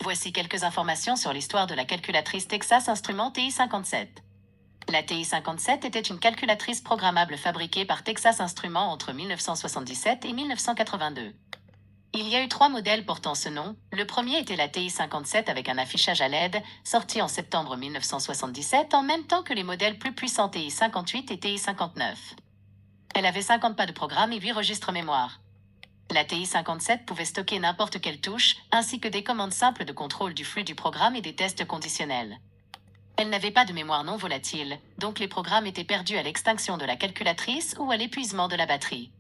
Voici quelques informations sur l'histoire de la calculatrice Texas Instruments TI-57. La TI-57 était une calculatrice programmable fabriquée par Texas Instruments entre 1977 et 1982. Il y a eu 3 modèles portant ce nom. Le premier était la TI-57 avec un affichage à LED, sorti en septembre 1977 en même temps que les modèles plus puissants TI-58 et TI-59. Elle avait 50 pas de programme et 8 registres mémoire. La TI-57 pouvait stocker n'importe quelle touche, ainsi que des commandes simples de contrôle du flux du programme et des tests conditionnels. Elle n'avait pas de mémoire non volatile, donc les programmes étaient perdus à l'extinction de la calculatrice ou à l'épuisement de la batterie.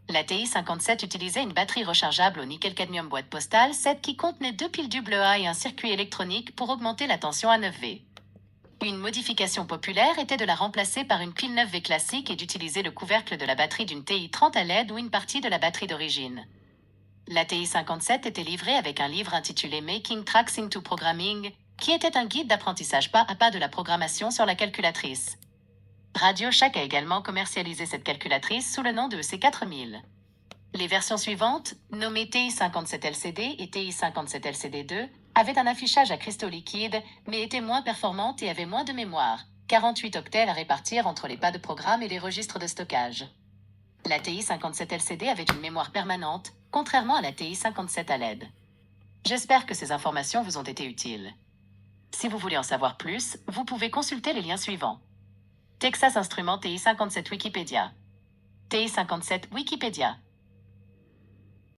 La TI-57 utilisait une batterie rechargeable au nickel-cadmium boîte postale 7 qui contenait 2 piles double A et un circuit électronique pour augmenter la tension à 9V. Une modification populaire était de la remplacer par une pile 9V classique et d'utiliser le couvercle de la batterie d'une TI-30 à LED ou une partie de la batterie d'origine. La TI-57 était livrée avec un livre intitulé Making Tracks into Programming, qui était un guide d'apprentissage pas à pas de la programmation sur la calculatrice. Radio Shack a également commercialisé cette calculatrice sous le nom de EC4000. Les versions suivantes, nommées TI-57LCD et TI-57LCD2, avaient un affichage à cristaux liquides, mais étaient moins performantes et avaient moins de mémoire, 48 octets à répartir entre les pas de programme et les registres de stockage. La TI-57LCD avait une mémoire permanente, contrairement à la TI-57 à LED. J'espère que ces informations vous ont été utiles. Si vous voulez en savoir plus, vous pouvez consulter les liens suivants. Texas Instruments TI-57 Wikipédia. TI-57 Wikipédia.